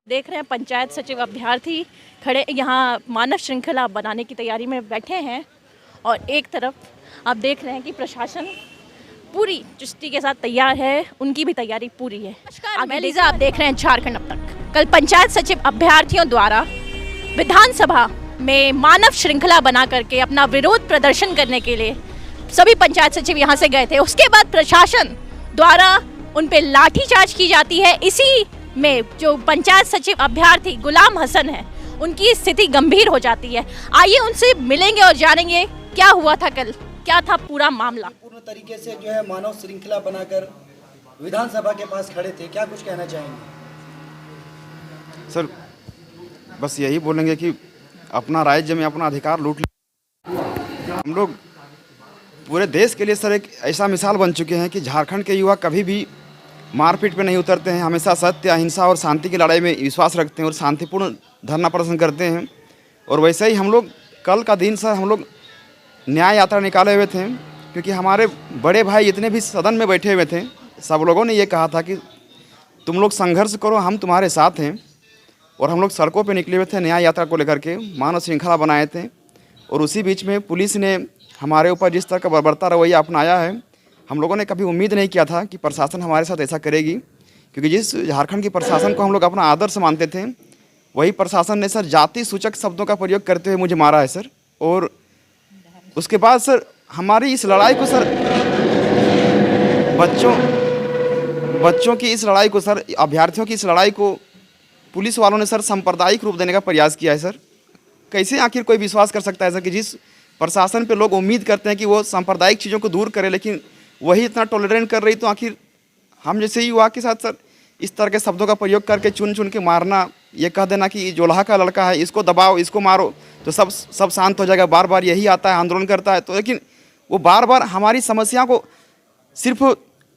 देख रहे हैं पंचायत सचिव अभ्यर्थी खड़े यहाँ मानव श्रृंखला बनाने की तैयारी में बैठे हैं और एक तरफ आप देख रहे हैं कि प्रशासन पूरी चुस्ती के साथ तैयार है, उनकी भी तैयारी पूरी है। नमस्कार, मैं लीजा, आप देख रहे हैं झारखंड अब तक। कल पंचायत सचिव अभ्यर्थियों द्वारा विधानसभा में मानव श्रृंखला बना करके अपना विरोध प्रदर्शन करने के लिए सभी पंचायत सचिव यहाँ से गए थे। उसके बाद प्रशासन द्वारा उन पे लाठीचार्ज की जाती है। इसी में जो पंचायत सचिव अभ्यर्थी गुलाम हसन है, उनकी स्थिति गंभीर हो जाती है। आइए उनसे मिलेंगे और जानेंगे क्या हुआ था कल, क्या था पूरा मामला। पूर्ण तरीके से जो है मानव श्रृंखला बनाकर विधानसभा के पास खड़े थे, क्या कुछ कहना चाहेंगे? सर बस यही बोलेंगे कि अपना राज्य में अपना अधिकार लूट लिया। हम लोग पूरे देश के लिए सर एक ऐसा मिसाल बन चुके हैं कि झारखंड के युवा कभी भी मारपीट पे नहीं उतरते हैं, हमेशा सत्य, अहिंसा और शांति की लड़ाई में विश्वास रखते हैं और शांतिपूर्ण धरना प्रदर्शन करते हैं। और वैसे ही हम लोग कल का दिन सर हम लोग न्याय यात्रा निकाले हुए थे, क्योंकि हमारे बड़े भाई जितने भी सदन में बैठे हुए थे सब लोगों ने ये कहा था कि तुम लोग संघर्ष करो, हम तुम्हारे साथ हैं। और हम लोग सड़कों पे निकले हुए थे न्याय यात्रा को लेकर के, मानव श्रृंखला बनाए थे। और उसी बीच में पुलिस ने हमारे ऊपर जिस तरह का बर्बरता रवैया अपनाया है, हम लोगों ने कभी उम्मीद नहीं किया था कि प्रशासन हमारे साथ ऐसा करेगी, क्योंकि जिस झारखंड की प्रशासन को हम लोग अपना आदर्श मानते थे, वही प्रशासन ने सर जाति सूचक शब्दों का प्रयोग करते हुए मुझे मारा है सर। और उसके बाद सर हमारी इस लड़ाई को सर बच्चों की इस लड़ाई को सर, अभ्यर्थियों की इस लड़ाई को पुलिस वालों ने सर सांप्रदायिक रूप देने का प्रयास किया है सर। कैसे आखिर कोई विश्वास कर सकता है सर कि जिस प्रशासन पे लोग उम्मीद करते हैं कि वो सांप्रदायिक चीज़ों को दूर करे, लेकिन वही इतना टॉलरेट कर रही, तो आखिर हम जैसे ही युवा के साथ सर इस तरह के शब्दों का प्रयोग करके चुन चुन के मारना, ये कह देना कि जोल्हा का लड़का है, इसको दबाओ, इसको मारो तो सब शांत हो जाएगा। बार बार यही आता है, आंदोलन करता है। तो लेकिन वो बार बार हमारी समस्या को सिर्फ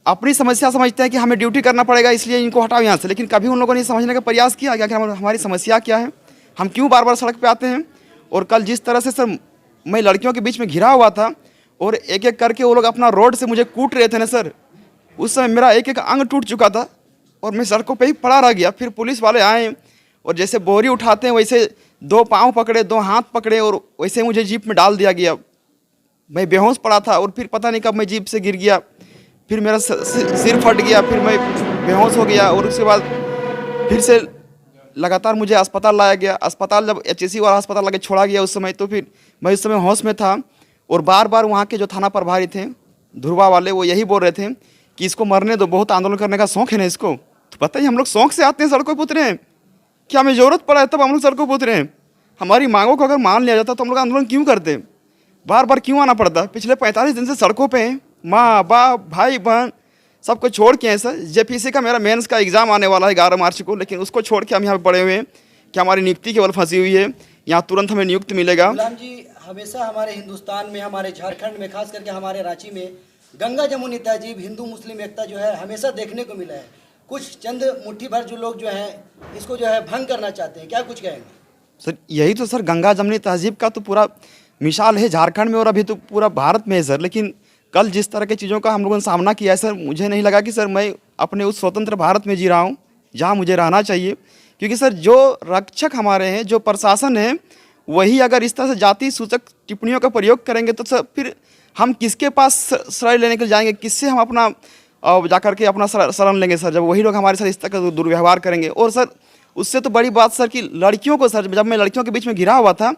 अपनी समस्या समझते हैं कि हमें ड्यूटी करना पड़ेगा, इसलिए इनको हटाओ यहाँ से। लेकिन कभी उन लोगों ने समझने का प्रयास किया कि हमारी समस्या क्या है, हम क्यों बार बार सड़क पर आते हैं। और कल जिस तरह से सर मैं लड़कियों के बीच में घिरा हुआ था और एक एक करके वो लोग अपना रोड से मुझे कूट रहे थे ना सर, उस समय मेरा एक एक अंग टूट चुका था और मैं सड़कों पे ही पड़ा रह गया। फिर पुलिस वाले आए और जैसे बोरी उठाते हैं वैसे 2 पाँव पकड़े, 2 हाथ पकड़े और वैसे मुझे जीप में डाल दिया गया। मैं बेहोश पड़ा था और फिर पता नहीं कब मैं जीप से गिर गया, फिर मेरा सिर फट गया, फिर मैं बेहोश हो गया। और उसके बाद फिर से लगातार मुझे अस्पताल लाया गया। अस्पताल जब HSC वाला अस्पताल लगे छोड़ा गया उस समय, तो फिर मैं उस समय होश में था। और बार बार वहाँ के जो थाना प्रभारी थे ध्रुवा वाले, वो यही बोल रहे थे कि इसको मरने दो, बहुत आंदोलन करने का शौक है ना इसको। तो पता ही हम लोग शौक से आते हैं, सड़कों पर उतरे हैं, क्या हमें ज़रूरत पड़ा है तब हम लोग सड़कों पर उतरे हैं। हमारी मांगों को अगर मान लिया जाता तो हम लोग आंदोलन क्यों करते, बार बार क्यों आना पड़ता। पिछले 45 दिन से सड़कों पर हैं, माँ बाप भाई बहन सबको छोड़ के हैं सर। JPC का मेरा मेंस का एग्ज़ाम आने वाला है 11 मार्च को, लेकिन उसको छोड़ के हम यहाँ पे पड़े हुए हैं कि हमारी नियुक्ति केवल फंसी हुई है, यहाँ तुरंत हमें नियुक्त मिलेगा। गुलाम जी, हमेशा हमारे हिंदुस्तान में, हमारे झारखंड में, खास करके हमारे रांची में गंगा जमुनी तहजीब, हिंदू मुस्लिम एकता जो है हमेशा देखने को मिला है। कुछ चंद मुट्ठी भर जो लोग जो हैं इसको जो है भंग करना चाहते हैं, क्या कुछ कहेंगे? सर यही तो सर गंगा जमुनी तहजीब का तो पूरा मिसाल है झारखंड में और अभी तो पूरा भारत में है सर। लेकिन कल जिस तरह की चीज़ों का हम लोगों ने सामना किया है सर, मुझे नहीं लगा कि सर मैं अपने उस स्वतंत्र भारत में जी रहा हूँ जहाँ मुझे रहना चाहिए। क्योंकि सर जो रक्षक हमारे हैं, जो प्रशासन है, वही अगर इस तरह से जाति सूचक टिप्पणियों का प्रयोग करेंगे तो सर फिर हम किसके पास शरण लेने के लिए जाएंगे, किससे हम अपना जाकर के अपना शरण लेंगे सर, जब वही लोग हमारे साथ इस तरह का दुर्व्यवहार करेंगे। और सर उससे तो बड़ी बात सर कि लड़कियों को सर, जब मैं लड़कियों के बीच में घिरा हुआ था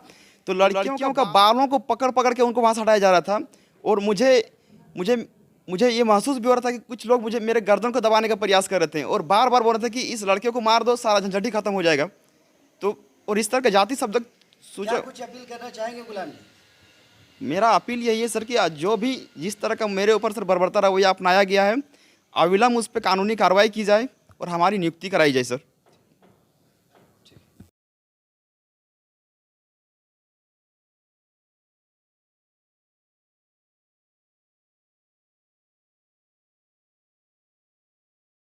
तो लड़कियों का बालों को पकड़ पकड़ के उनको वहाँ से हटाया जा रहा था। और मुझे ये महसूस भी हो रहा था कि कुछ लोग मुझे मेरे गर्दन को दबाने का प्रयास कर रहे थे और बार बार बोल रहे थे कि इस लड़के को मार दो, सारा झंझट ही खत्म हो जाएगा। तो और इस तरह का जाति शब्द सूचक कुछ अपील करना चाहेंगे गुलाम जी? मेरा अपील यही है सर कि जो भी जिस तरह का मेरे ऊपर सर बर्बरता रवैया अपनाया गया है, अविलंब उस पर कानूनी कार्रवाई की जाए और हमारी नियुक्ति कराई जाए सर।